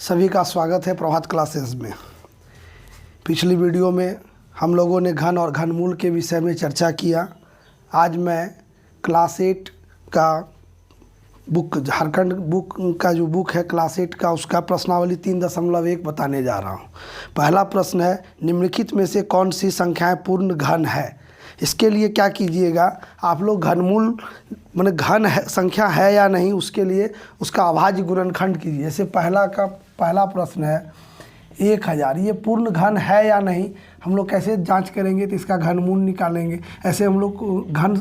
सभी का स्वागत है प्रभात क्लासेस में। पिछली वीडियो में हम लोगों ने घन और घनमूल के विषय में चर्चा किया। आज मैं क्लास 8 का बुक, झारखंड बुक का जो बुक है क्लास 8 का, उसका प्रश्नावली 3.1 बताने जा रहा हूँ। पहला प्रश्न है, निम्नलिखित में से कौन सी संख्याएं पूर्ण घन है। इसके लिए क्या कीजिएगा, आप लोग घनमूल माने घन है संख्या है या नहीं, उसके लिए उसका अभाज्य गुणनखंड कीजिए। जैसे पहला प्रश्न है 1000, ये पूर्ण घन है या नहीं, हम लोग कैसे जांच करेंगे, तो इसका घनमूल निकालेंगे। ऐसे हम लोग घन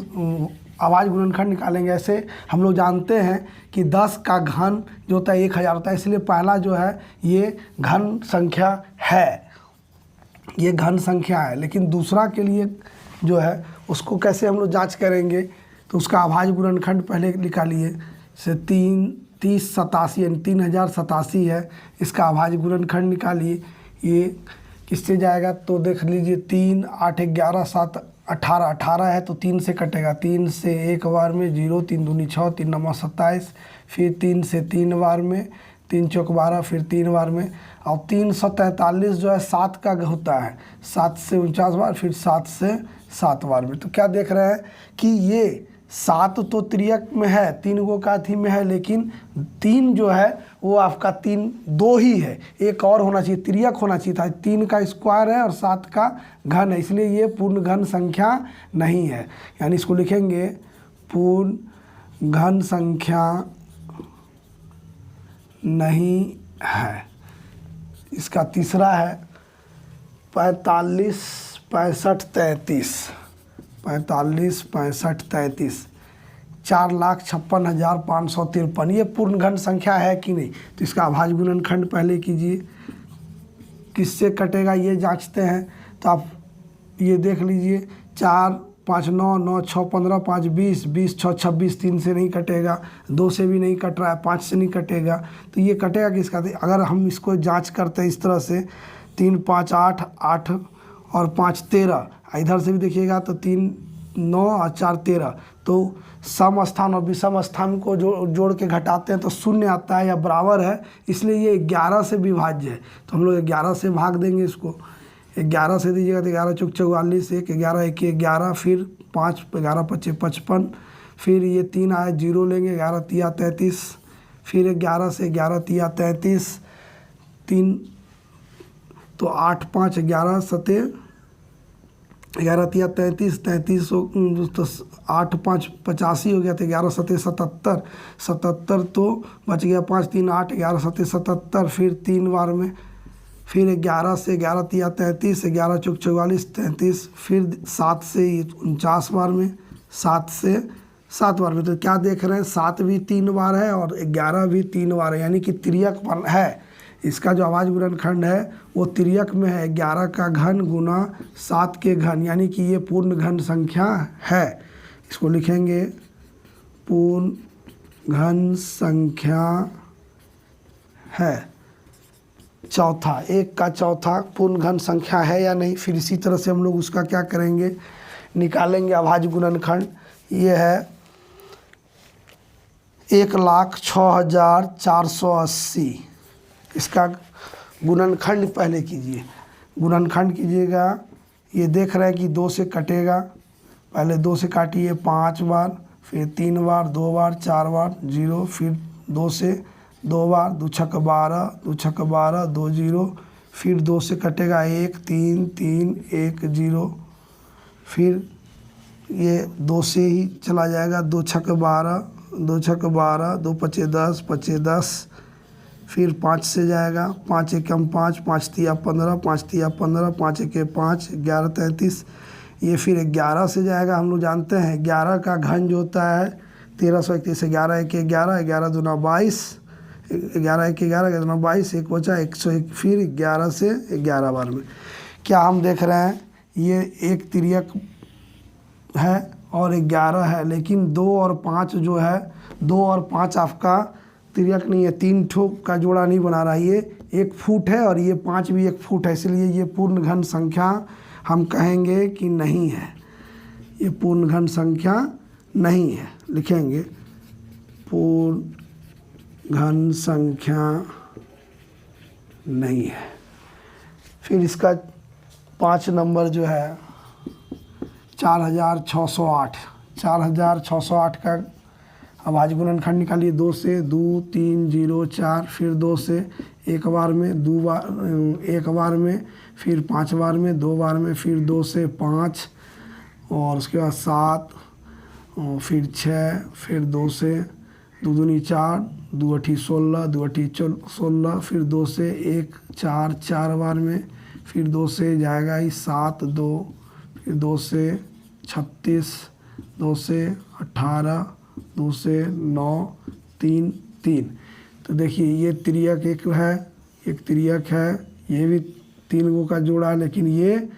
अभाज्य गुणनखंड निकालेंगे। ऐसे हम लोग जानते हैं कि 10 का घन जो होता है 1000 होता है, इसलिए पहला जो है ये घन संख्या है, ये घन संख्या है। लेकिन दूसरा के लिए जो है उसको कैसे हम लोग जांच करेंगे, तो उसका अभाज्य गुणनखंड पहले निकालिए। जैसे 3087 यानी 3087 है, इसका अभाज्य गुणनखंड निकालिए। ये किससे जाएगा, तो देख लीजिए 3 8 11 7 18, 18 है तो 3 से कटेगा, 3 से एक बार में 0, 3 दूनी 6, 3 नवा 27, फिर 3 से 3 बार में, 3 चौक 12, फिर 3 बार में। और 343 जो है 7 का होता है, 7 से 49 बार, फिर 7 से 7 बार में। तो क्या देख रहे हैं कि ये 7 तो त्रियक में है, 3 गो का थी में है, लेकिन 3 जो है वो आपका 3 2 ही है, एक और होना चाहिए, त्रियक होना चाहिए था। 3 का स्क्वायर है और 7 का घन है, इसलिए ये पूर्ण घन संख्या नहीं है। यानी इसको लिखेंगे पूर्ण घन संख्या नहीं है। इसका तीसरा है 45 65 33, 45 65 33, 4,56,553, ये पूर्ण घन संख्या है कि नहीं, तो इसका अभाज्य गुणनखंड पहले कीजिए। किससे कटेगा ये जांचते हैं, तो आप ये देख लीजिए 4 5 9 9 6 15 5 20 20 6 26, 3 से नहीं कटेगा, 2 से भी नहीं कट रहा है, 5 से नहीं कटेगा, तो ये कटेगा किसका। अगर हम इसको जांच करते हैं इस तरह से, 3 5 8 8 और 5 13, इधर से भी देखिएगा तो 3 9 और 4 13, तो सम स्थान और विषम स्थान को जोड़ के घटाते हैं तो 0 आता है या बराबर है, इसलिए ये 11 से विभाज्य है। तो हम लोग 11 से भाग देंगे इसको। 11 से दीजिएगा तो 11 चौक 44, 1 11 1 11, फिर 5 11 25 55, फिर ये 3 आए 0 लेंगे, 11 तिया 33, फिर 11 से 11 तिया 33, 3 तो 8 5 11 सते 11 तिया 33, 33 तो 8 5 85 हो गया, तो 11 सते 77, 77 तो बच गया 5 3 8, 11 सते 77, फिर 3 बार में, फिर 11 से 11 तिया 33, 11 चौक 44 33, फिर 7 से 49 बार में, 7 से 7 बार में। तो क्या देख रहे हैं, 7 भी 3 बार है और 11 भी 3 बार है, यानी कि त्रियक है। इसका जो अभाज्य गुणनखंड है वो त्रियक में है, 11 का घन गुना 7 के घन, यानी कि ये पूर्ण घन संख्या है। इसको लिखेंगे पूर्ण घन संख्या है। चौथा, 1 का चौथा पूर्ण घन संख्या है या नहीं, फिर इसी तरह से हम लोग उसका क्या करेंगे, निकालेंगे अभाज्य गुणनखंड। ये है 1,06,480, इसका गुणनखंड पहले कीजिए। गुणनखंड कीजिएगा, ये देख रहे हैं कि 2 से कटेगा, पहले 2 से काटिए 5 बार, फिर 3 बार, 2 बार, 4 बार 0, फिर 2 से 2 बार, 2 छक 12, 2 छक 12 2 0, फिर 2 से कटेगा 1 3 3 1 0, फिर ये 2 से ही चला जाएगा, 2 छक 12 2 छक 12, 2 पचे 10 पचे 10, फिर 5 से जाएगा, 5 एकम 5, 5 तिया 15, 5 तिया 15, 5 एके 5, 11 33, ये फिर 11 से जाएगा। हम लोग जानते हैं 11 का घन जो होता है 1331, 11 1 11, 11 दूना 22, 11 1 11, 11 दूना 22, 1 बचा 101, फिर 11 से 11 बार में। क्या हम देख रहे हैं, ये एक त्रियक है और 11 है, लेकिन 2 और 5 जो है, 2 और 5 आपका त्रियक नहीं है, 3 ठोक का जोड़ा नहीं बना रहा है, ये 1 फुट है और ये 5 भी 1 फुट है, इसलिए ये पूर्ण घन संख्या हम कहेंगे कि नहीं है, ये पूर्ण घन संख्या नहीं है। लिखेंगे पूर्ण घन संख्या नहीं है। फिर इसका 5 नंबर जो है 4608, 4608 का अभाज्य गुणनखंड निकालिए। 2 से 2 3 0 4, फिर 2 से एक बार में, 2 बार एक बार में, फिर 5 बार में, 2 बार में, फिर 2 से 5 और उसके बाद 7 और फिर 6, फिर 2 से 2 दूनी 4, 2 अठी 16, 2 अठी 16, फिर 2 से 1 4, 4 बार में, फिर 2 से जाएगा ही 7 2, फिर 2 से 36, 2 से 18, 2 से 9 3 3। तो देखिए ये तिर्यक एक है, एक तिर्यक है, ये भी 3 गो का जोड़ा है, लेकिन ये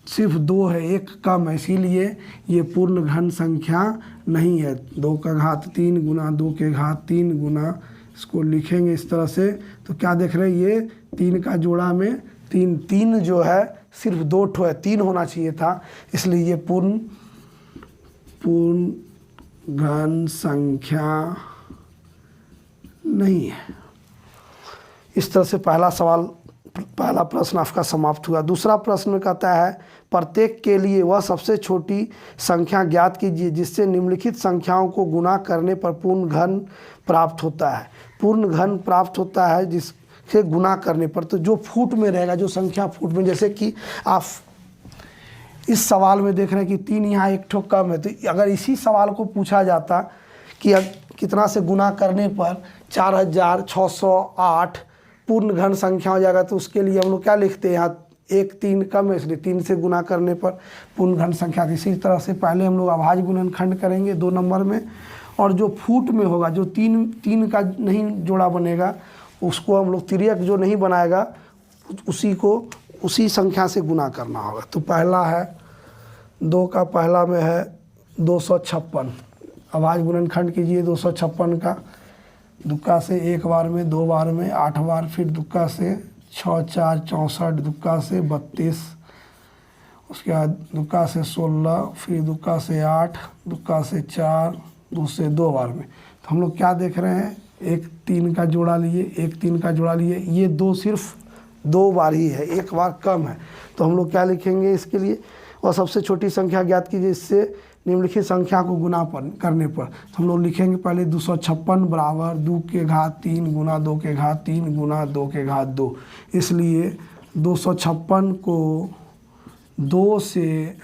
सिर्फ 2 है, एक कम है, इसीलिए ये पूर्ण घन संख्या नहीं है। 2 का घात 3 गुना 2 के घात 3 गुना, इसको लिखेंगे इस तरह से। तो क्या देख रहे हैं, ये 3 का जोड़ा में 3 जो है सिर्फ 2 ठो है, 3 होना चाहिए था, इसलिए ये पूर्ण घन संख्या नहीं है। इस तरह से पहला प्रश्न आपका समाप्त हुआ। दूसरा प्रश्न कहता है प्रत्येक के लिए वह सबसे छोटी संख्या ज्ञात कीजिए जिससे निम्नलिखित संख्याओं को गुणा करने पर पूर्ण घन प्राप्त होता है। पूर्ण घन प्राप्त होता है जिससे गुणा करने पर, तो जो फुट में रहेगा, जो संख्या फुट में, जैसे कि आप इस सवाल में देख रहे हैं कि 3 यहाँ एक ठो कम है, तो अगर इसी सवाल को पूछा जाता कि कितना से गुना करने पर 4608 पूर्ण घन संख्या हो जाएगा, तो उसके लिए हम लोग क्या लिखते हैं, यहाँ 1 3 कम है, इसलिए 3 से गुना करने पर पूर्ण घन संख्या। इसी तरह से पहले हम लोग अभाज्य गुणनखंड करेंगे 2 नंबर में, और जो फुट में होगा, जो 3 का नहीं जोड़ा बनेगा, उसको हम लोग तिर्यक जो नहीं बनाएगा उसी संख्या से गुना करना होगा। तो पहला है 2 का पहला में है 256, अभाज्य गुणनखंड कीजिए 256 का। दुक्का से 1 बार में, 2 बार में, 8 बार, फिर दुक्का से 6 4 64, दुक्का से 32, उसके बाद दुक्का से 16, फिर दुक्का से 8, दुक्का से 4, 2 से 2 बार में। तो हम लोग क्या देख रहे हैं, 1 3 का जोड़ा लिए, 1 3 का जोड़ा लिए, ये 2 सिर्फ 2 बार ही है, 1 बार कम है। तो हम लोग क्या लिखेंगे इसके लिए, और सबसे छोटी संख्या ज्ञात कीजिए इससे निम्नलिखित संख्या को गुना करने पर। तो हम लोग लिखेंगे पहले 256 बराबर 2 के घात 3 गुना 2 के घात 3 गुना 2 के घात 2। इसलिए 256 को 2 से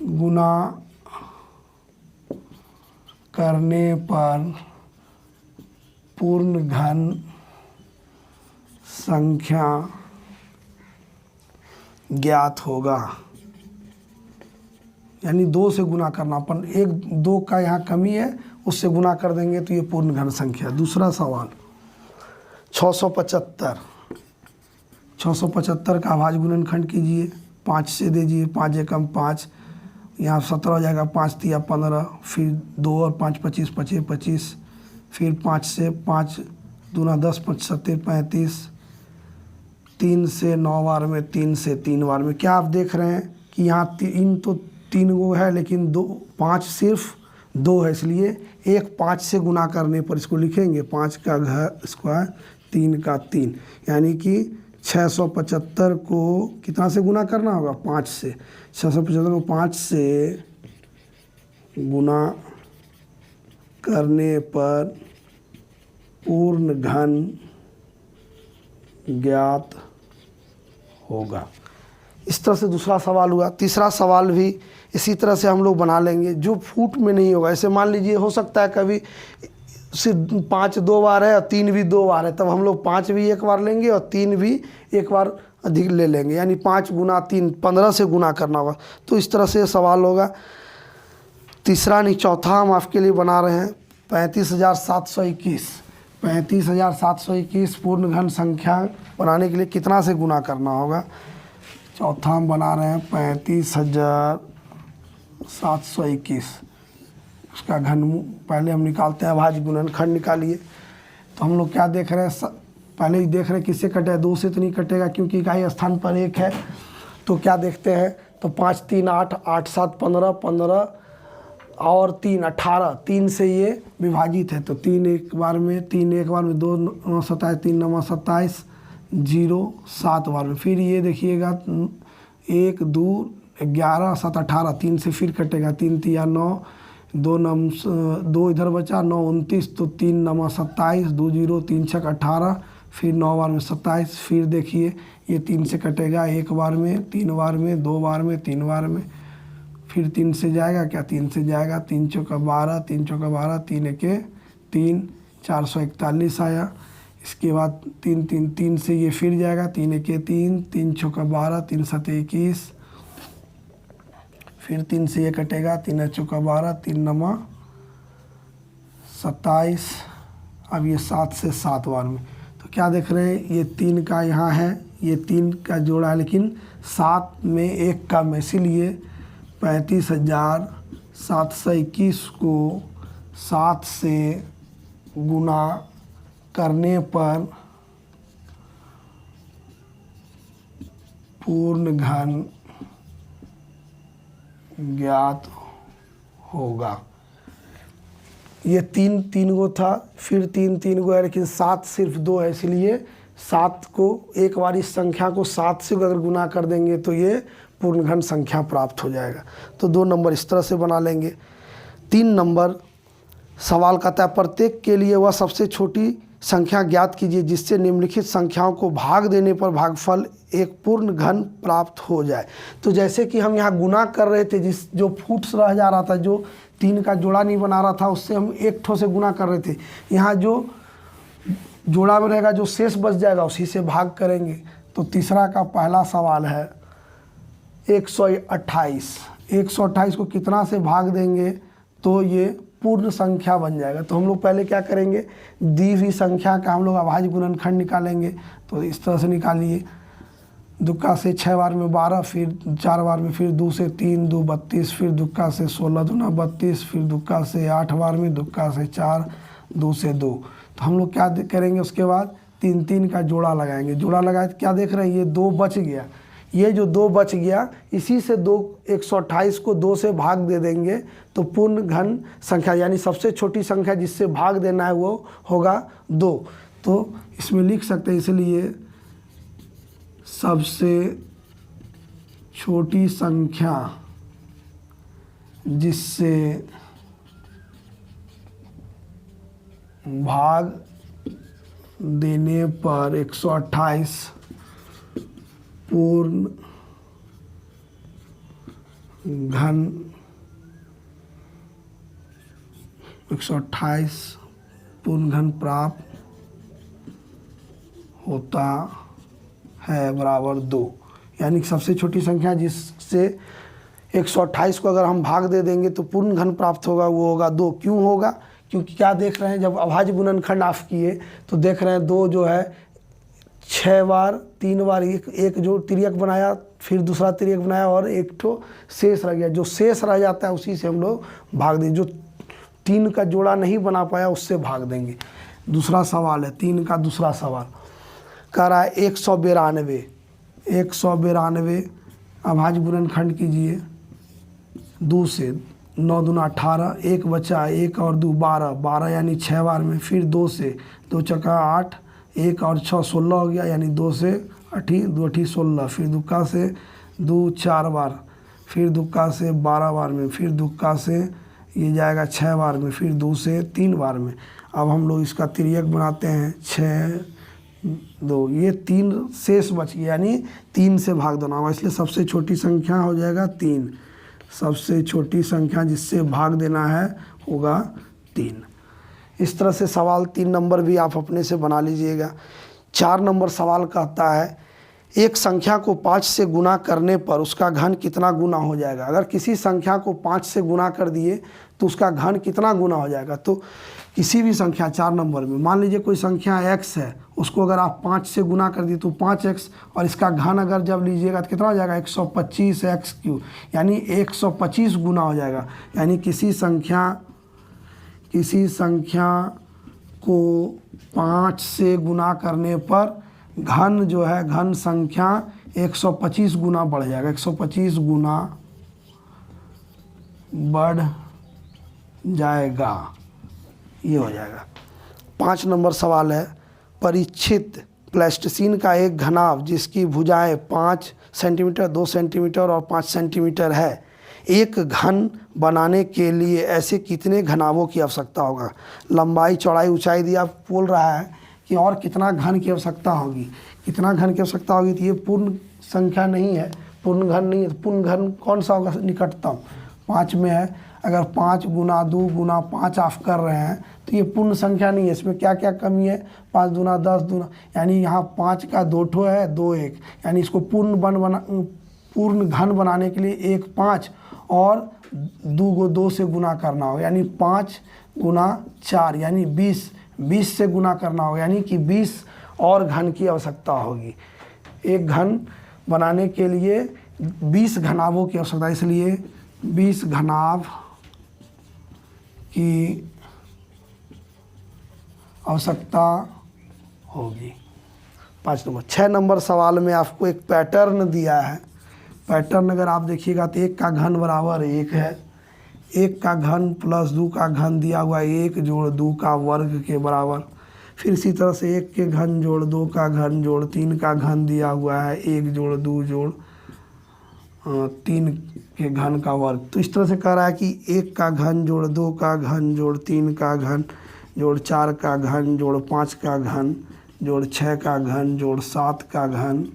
गुना करने पर पूर्ण घन संख्या ज्ञात होगा। यानी 2 से गुना करना, अपन 1 2 का यहाँ कमी है, उससे गुना कर देंगे तो ये पूर्ण घन संख्या। दूसरा सवाल 675 का अभाज्य गुणनखंड कीजिए, 5 से दीजिए, 5 एकम 5, यहाँ 17 हो जाएगा, 5 तिया 15, फिर 2 और 5 25 25 25, फिर 5 से 5 दूना 10 5 7 35, 3 से 9 बार में, 3 से 3 बार में। क्या आप देख रहे हैं कि यहाँ 3 गो है, लेकिन 5 सिर्फ 2 है, इसलिए 1 5 से गुना करने पर इसको लिखेंगे 5 का घर स्क्वायर 3 का 3, यानी कि 675 को कितना से गुना करना होगा, 5 से। 675 को 5 से गुना करने पर पूर्ण घन ज्ञात होगा। इस तरह से दूसरा सवाल हुआ। तीसरा सवाल भी इसी तरह से हम लोग बना लेंगे, जो फुट में नहीं होगा। ऐसे मान लीजिए हो सकता है कभी सिर्फ 5 2 बार है और 3 भी 2 बार है, तब हम लोग 5 भी 1 बार लेंगे और 3 भी 1 बार अधिक ले लेंगे, यानी 5 गुना 3 15 से गुना करना होगा। तो इस तरह से सवाल होगा। तीसरा नहीं, चौथा हम आपके लिए बना रहे हैं 35721। 35721 पूर्ण घन संख्या बनाने के लिए कितना से गुना करना होगा। चौथा हम बना रहे हैं 35721, उसका घनमूल पहले हम निकालते हैं, अभाज्य गुणनखंड निकालिए। तो हम लोग क्या देख रहे हैं, पहले ही देख रहे हैं किससे कटे, 2 से तो नहीं कटेगा क्योंकि इकाई स्थान पर 1 है। तो क्या देखते हैं, तो 5 3 8 8 7 15 15 और 3 18, 3 से ये विभाजित है, तो 3 एक बार में 2 9 27, 3 9 27, 0 7 बार में। फिर ये देखिएगा 1 2 11 7 18, 3 से फिर कटेगा, 3 3 9, 2 इधर बचा, 9 29, तो 3 9 27, 2 0, 3 6 18, फिर 9 बार में 27। फिर देखिए ये 3 से कटेगा, 1 बार में, 3 बार में, 2 बार में, 3 बार में। फिर 3 से जाएगा क्या, 3 से जाएगा, 3 चौका 12, 3 चौका 12, 3 एके 3, 441 आया। इसके बाद 3 3 3 से ये फिर जाएगा, 3 एके 3, 3 चौका 12, 3 7 21, फिर 3 से ये कटेगा, 3 चौका 12, 3 9 27। अब ये 7 से 7 बार में, तो क्या देख रहे हैं, ये 3 का यहाँ है, ये 3 का जोड़ा है, लेकिन 7 में 1 कम है, इसीलिए 35,721 को 7 से गुना करने पर पूर्ण घन ज्ञात होगा। ये 3 गो था, फिर 3 गो है, लेकिन 7 सिर्फ 2 है, इसलिए 7 को एक बार इस संख्या को 7 से अगर गुना कर देंगे तो ये पूर्ण घन संख्या प्राप्त हो जाएगा। तो 2 नंबर इस तरह से बना लेंगे। 3 नंबर सवाल कहता है प्रत्येक के लिए वह सबसे छोटी संख्या ज्ञात कीजिए जिससे निम्नलिखित संख्याओं को भाग देने पर भागफल एक पूर्ण घन प्राप्त हो जाए। तो जैसे कि हम यहाँ गुना कर रहे थे, जो फुट्स रह जा रहा था, जो 3 का जोड़ा नहीं बना रहा था, उससे हम 1 ठो से गुना कर रहे थे। यहाँ जो जोड़ा में रहेगा, जो शेष बच जाएगा उसी से भाग करेंगे। तो तीसरा का पहला सवाल है 128। 128 को कितना से भाग देंगे तो ये पूर्ण संख्या बन जाएगा। तो हम लोग पहले क्या करेंगे, दी हुई संख्या का हम लोग अभाज्य गुणनखंड निकालेंगे। तो इस तरह से निकालिए, दुक्का से 6 बार में 12, फिर 4 बार में, फिर 2 से 3 2 32, फिर दुक्का से 16 दूना 32, फिर दुक्का से 8 बार में, दुक्का से 4, 2 से 2। तो हम लोग क्या करेंगे, उसके बाद 3 3 का जोड़ा लगाएंगे। जोड़ा लगाए तो क्या देख रहे हैं, ये 2 बच गया। ये जो 2 बच गया, इसी से 128 को 2 से भाग दे देंगे तो पूर्ण घन संख्या यानी सबसे छोटी संख्या जिससे भाग देना है वो होगा 2। तो इसमें लिख सकते हैं, इसलिए सबसे छोटी संख्या जिससे भाग देने पर 128 पूर्ण घन 128 पूर्ण घन प्राप्त होता है बराबर 2। यानी सबसे छोटी संख्या जिससे 128 को अगर हम भाग दे देंगे तो पूर्ण घन प्राप्त होगा, वो होगा 2। क्यों होगा, क्योंकि क्या देख रहे हैं, जब अभाज्य गुणनखंड आप किए तो देख रहे हैं 2 जो है 6 बार 3 बार एक जो तिर्यक बनाया, फिर दूसरा तिर्यक बनाया और एक ठो शेष रह गया। जो शेष रह जाता है उसी से हम लोग भाग देंगे। जो 3 का जोड़ा नहीं बना पाया उससे भाग देंगे। दूसरा सवाल है 3 का दूसरा सवाल कह रहा है 192। 192 अभाज्य गुणनखंड कीजिए 2 से, 9 दूना 18, 1 बचा, 1 और 2 12, 12 यानी 6 बार में, फिर 2 से, 2 चौका 8, 1 और 6 16 हो गया, यानी 2 से 8, 2 8 16, फिर दुक्का से 2 4 बार, फिर दुक्का से 12 बार में, फिर दुक्का से ये जाएगा 6 बार में, फिर 2 से 3 बार में। अब हम लोग इसका तिर्यक बनाते हैं 6 2, ये 3 शेष बच गया, यानी 3 से भाग देना होगा, इसलिए सबसे छोटी संख्या हो जाएगा 3। सबसे छोटी संख्या जिससे भाग देना है होगा 3। इस तरह से सवाल 3 नंबर भी आप अपने से बना लीजिएगा। 4 नंबर सवाल कहता है एक संख्या को 5 से गुना करने पर उसका घन कितना गुना हो जाएगा। अगर किसी संख्या को 5 से गुना कर दिए तो उसका घन कितना गुना हो जाएगा। तो किसी भी संख्या 4 नंबर में मान लीजिए कोई संख्या x है, उसको अगर आप 5 से गुना कर दिए तो 5x, और इसका घन अगर जब लीजिएगा तो कितना हो जाएगा 125x3, यानी 125 गुना हो जाएगा। यानी किसी संख्या को 5 से गुना करने पर घन जो है, घन संख्या 125 गुना बढ़ जाएगा। 125 गुना बढ़ जाएगा, ये हो जाएगा। 5 नंबर सवाल है, परीक्षित प्लेस्टोसीन का एक घनाभ जिसकी भुजाएं 5 सेंटीमीटर, 2 सेंटीमीटर और 5 सेंटीमीटर है, एक घन बनाने के लिए ऐसे कितने घनाभों की आवश्यकता होगा। लंबाई, चौड़ाई, ऊंचाई दिया, बोल रहा है कि और कितना घन की आवश्यकता होगी। कितना घन की आवश्यकता होगी, तो ये पूर्ण संख्या नहीं है, पूर्ण घन नहीं है। पूर्ण घन कौन सा होगा, निकटतम 5 में है। अगर 5 गुना 2 गुना 5 आप कर रहे हैं तो ये पूर्ण संख्या नहीं है। इसमें क्या क्या कमी है, 5 दूना 10 दूना, यानी यहाँ 5 का 2 ठो है, 2 1, यानी इसको पूर्ण घन बनाने के लिए 1 5 और 2 को 2 से गुना करना होगा, यानी 5 गुना 4 यानी 20 से गुना करना होगा, यानी कि 20 और घन की आवश्यकता होगी। एक घन बनाने के लिए 20 घनाभों की आवश्यकता, इसलिए 20 घनाभ की आवश्यकता होगी। 5 नंबर। 6 नंबर सवाल में आपको एक पैटर्न दिया है। पैटर्न अगर आप देखिएगा तो 1 का घन बराबर 1 है, 1 का घन प्लस 2 का घन दिया हुआ है 1 जोड़ 2 का वर्ग के बराबर। फिर इसी तरह से 1 के घन जोड़ 2 का घन जोड़ 3 का घन दिया हुआ है 1 जोड़ 2 जोड़ 3 के घन का वर्ग। तो इस तरह से कह रहा है कि 1 का घन जोड़ 2 का घन जोड़ 3 का घन जोड़ 4 का घन जोड़ 5 का घन जोड़ 6 का घन जोड़ 7 का घन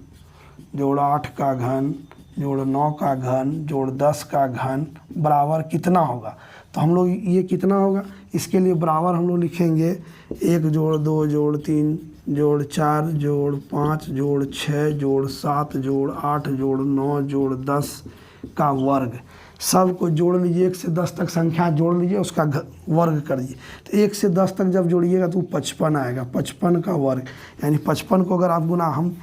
जोड़ 8 का घन जोड़ 9 का घन जोड़ 10 का घन बराबर कितना होगा। तो हम लोग ये कितना होगा, इसके लिए बराबर हम लोग लिखेंगे 1 जोड़ 2 जोड़ 3 जोड़ 4 जोड़ 5 जोड़ 6 जोड़ 7 जोड़ 8 जोड़ 9 जोड़ 10 का वर्ग। सब को जोड़ लीजिए, 1 से 10 तक संख्या जोड़ लीजिए, उसका वर्ग कर दीजिए। तो 1 से 10 तक जब जोड़िएगा तो 55 आएगा, 55 का वर्ग। यानी 55 को अगर आप गुना, हम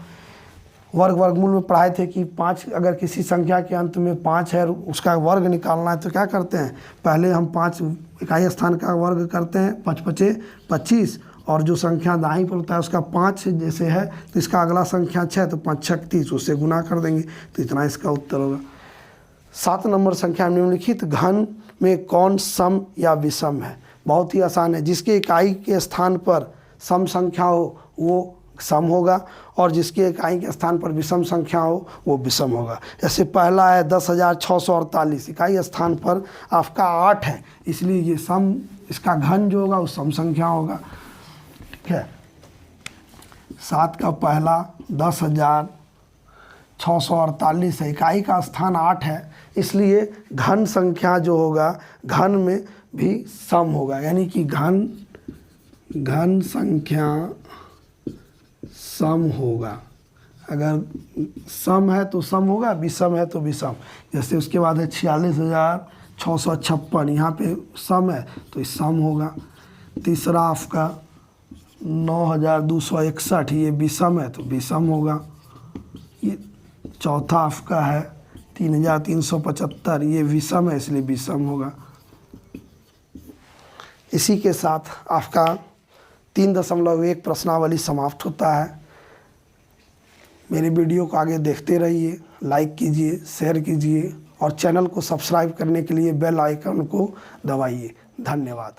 वर्गमूल में पढ़ाए थे कि 5, अगर किसी संख्या के अंत में 5 है उसका वर्ग निकालना है तो क्या करते हैं, पहले हम 5 इकाई स्थान का वर्ग करते हैं, 5 5 25, और जो संख्या दाईं पर होता है उसका 5 जैसे है तो इसका अगला संख्या 6, तो 5 6 30, उससे गुना कर देंगे, तो इतना इसका उत्तर होगा। 7 नंबर संख्या, निम्नलिखित घन में कौन सम या विषम है। बहुत ही आसान है, जिसके इकाई के स्थान पर सम संख्या हो वो सम होगा, और जिसके इकाई के स्थान पर विषम संख्या हो वो विषम होगा। जैसे पहला है 10,648, इकाई स्थान पर आपका 8 है, इसलिए ये सम, इसका घन जो होगा वो सम संख्या होगा। ठीक है। 7 का पहला 10,648 है, इकाई का स्थान 8 है, इसलिए घन संख्या जो होगा घन में भी सम होगा, यानी कि घन संख्या सम होगा। अगर सम है तो सम होगा, विषम है तो विषम। जैसे उसके बाद है 46,656, यहाँ पे सम है तो इस सम होगा। तीसरा आपका 9,261, ये विषम है तो विषम होगा। ये चौथा आपका है 3,375, ये विषम है इसलिए विषम होगा। इसी के साथ आपका 3.1 प्रश्नावली समाप्त होता है। मेरे वीडियो को आगे देखते रहिए, लाइक कीजिए, शेयर कीजिए और चैनल को सब्सक्राइब करने के लिए बेल आइकन को दबाइए। धन्यवाद।